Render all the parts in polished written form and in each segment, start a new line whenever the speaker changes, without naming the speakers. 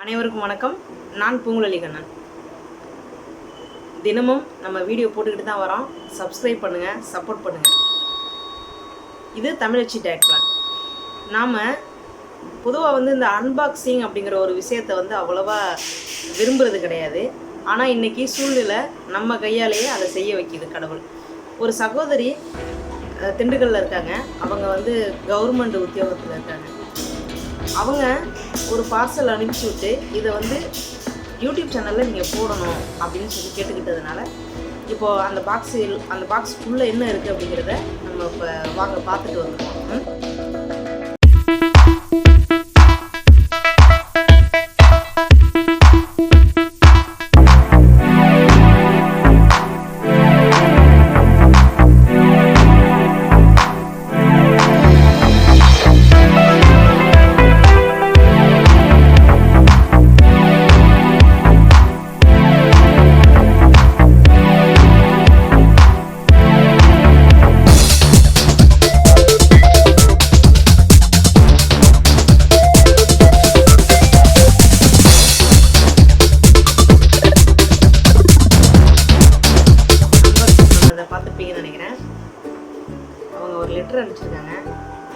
அனைவருக்கும் வணக்கம். நான் பூங்குழலி கண்ணன். தினமும் நம்ம வீடியோ போட்டுக்கிட்டு தான் வரோம். சப்ஸ்கிரைப் பண்ணுங்கள், சப்போர்ட் பண்ணுங்கள். இது தமிழச்சி டயட் பிளான். நாம் பொதுவாக இந்த அன்பாக்சிங் அப்படிங்கிற ஒரு விஷயத்தை அவ்வளோவா விரும்புகிறது கிடையாது. ஆனால் இன்றைக்கி சூழ்நிலை நம்ம கையாலேயே அதை செய்ய வைக்கிது கடவுள். ஒரு சகோதரி திண்டுக்கல்லில் இருக்காங்க. அவங்க கவர்மெண்ட் உத்தியோகத்தில் இருக்காங்க. அவங்க ஒரு பார்சல் அனுப்பிச்சி விட்டு இதை யூடியூப் சேனலில் நீங்கள் போடணும் அப்படின்னு சொல்லி கேட்டுக்கிட்டதுனால இப்போது அந்த பாக்ஸுக்குள்ளே என்ன இருக்குது அப்படிங்கிறத நம்ம இப்போ வாங்க பார்த்துட்டு வந்துடுவோம். நினைக்கிறேன். அவங்க ஒரு லெட்டர் அனுப்பிச்சிருக்காங்க.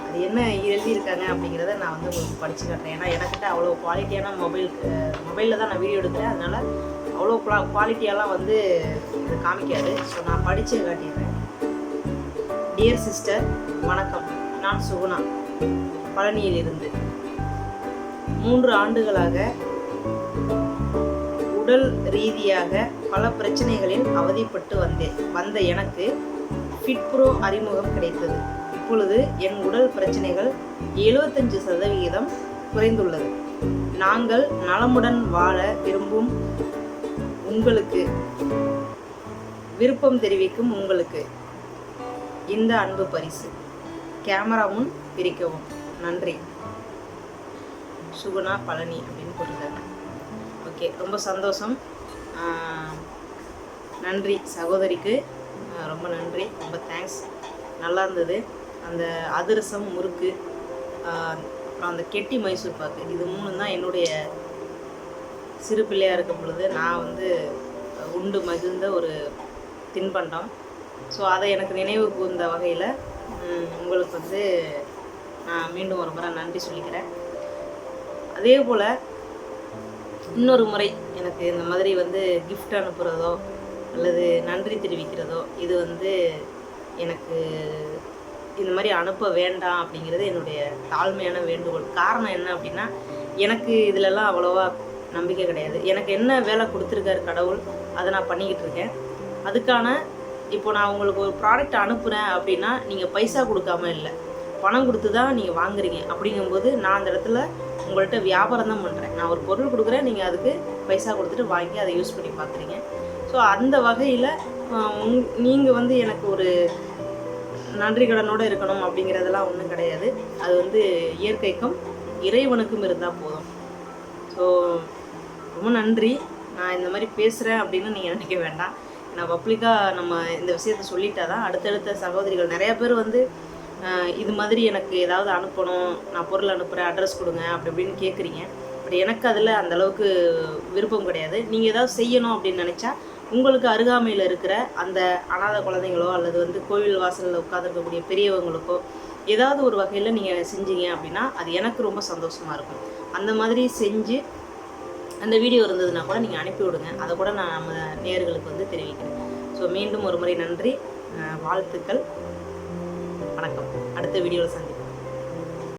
அது என்ன எழுதியிருக்காங்க அப்படிங்கிறத நான் உங்களுக்கு படித்து காட்டுறேன். ஏன்னா எனக்கிட்ட அவ்வளோ குவாலிட்டியான மொபைலில் தான் நான் வீடியோ எடுக்கிறேன். அதனால் அவ்வளோ குவாலிட்டியெல்லாம் இது காமிக்காது. ஸோ நான் படித்து காட்டிடுறேன். டியர் சிஸ்டர், வணக்கம். நான் சுகுணா, பழனியிலிருந்து. 3 ஆண்டுகளாக உடல் ரீதியாக பல பிரச்சனைகளில் அவதிப்பட்டு வந்த எனக்கு ஃபிட் ப்ரோ அறிமுகம் கிடைத்தது. இப்பொழுது என் உடல் பிரச்சனைகள் 75% குறைந்துள்ளது. நாங்கள் நலமுடன் வாழ விரும்பும் உங்களுக்கு, விருப்பம் தெரிவிக்கும் உங்களுக்கு இந்த அன்பு பரிசு. கேமரா முன் பிரிக்கவும். நன்றி. சுகுணா, பழனி அப்படின்னு போட்டிருக்காங்க. ஓகே, ரொம்ப சந்தோஷம். நன்றி சகோதரிக்கு, ரொம்ப நன்றி, ரொம்ப தேங்க்ஸ். நல்லா இருந்தது. அந்த அதிரசம், முறுக்கு, அப்புறம் அந்த கெட்டி மைசூர் பாக்கு, இது 3 தான் என்னுடைய சிறு பிள்ளையாக இருக்கும் பொழுது நான் உண்டு மகிழ்ந்த ஒரு தின்பண்டம். ஸோ அதை எனக்கு நினைவு கூர்ந்த வகையில் உங்களுக்கு நான் மீண்டும் ஒரு முறை நன்றி சொல்லிக்கிறேன். அதே போல் இன்னொரு முறை எனக்கு இந்த மாதிரி கிஃப்ட் அனுப்புகிறதோ அல்லது நன்றி தெரிவிக்கிறதோ இது எனக்கு இந்த மாதிரி அனுப்ப வேண்டாம் அப்படிங்கிறது என்னுடைய தாழ்மையான வேண்டுகோள். காரணம் என்ன அப்படின்னா, எனக்கு இதிலெல்லாம் அவ்வளோவா நம்பிக்கை கிடையாது. எனக்கு என்ன வேலை கொடுத்துருக்காரு கடவுள், அதை நான் பண்ணிக்கிட்டு இருக்கேன். அதுக்கான இப்போ நான் உங்களுக்கு ஒரு ப்ராடக்ட் அனுப்புகிறேன் அப்படின்னா நீங்கள் பைசா கொடுக்காம இல்லை, பணம் கொடுத்து தான் நீங்கள் வாங்குறீங்க. அப்படிங்கும்போது நான் அந்த இடத்துல உங்கள்கிட்ட வியாபாரம் தான் பண்ணுறேன். நான் ஒரு பொருள் கொடுக்குறேன், நீங்கள் அதுக்கு பைசா கொடுத்துட்டு வாங்கி அதை யூஸ் பண்ணி பார்க்குறீங்க. ஸோ அந்த வகையில் நீங்கள் எனக்கு ஒரு நன்றி கடனோடு இருக்கணும் அப்படிங்கிறதெல்லாம் ஒன்றும் கிடையாது. அது இயற்கைக்கும் இறைவனுக்கும் இருந்தால் போதும். ஸோ ரொம்ப நன்றி. நான் இந்த மாதிரி பேசுகிறேன் அப்படின்னு நீங்கள் நினைக்க வேண்டாம். நான் பப்ளிக்காக நம்ம இந்த விஷயத்தை சொல்லிட்டா தான் அடுத்தடுத்த சகோதரிகள் நிறையா பேர் இது மாதிரி எனக்கு ஏதாவது அனுப்பணும், நான் பொருள் அனுப்புகிறேன், அட்ரஸ் கொடுங்க அப்படி இப்படின்னு கேட்குறீங்க. பட் எனக்கு அதில் அந்தளவுக்கு விருப்பம் கிடையாது. நீங்கள் ஏதாவது செய்யணும் அப்படின்னு நினச்சா உங்களுக்கு அருகாமையில் இருக்கிற அந்த அனாதை குழந்தைங்களோ அல்லது கோவில் வாசலில் உட்காந்துருக்கக்கூடிய பெரியவங்களுக்கோ ஏதாவது ஒரு வகையில் நீங்கள் செஞ்சீங்க அப்படின்னா அது எனக்கு ரொம்ப சந்தோஷமாக இருக்கும். அந்த மாதிரி செஞ்சு அந்த வீடியோ இருந்ததுன்னா கூட நீங்கள் அனுப்பி விடுங்க. அதை கூட நான் நம்ம நேயர்களுக்கு தெரிவிக்கிறேன். ஸோ மீண்டும் ஒரு முறை நன்றி, வாழ்த்துக்கள், வணக்கம். அடுத்த வீடியோவில் சந்திப்போம்.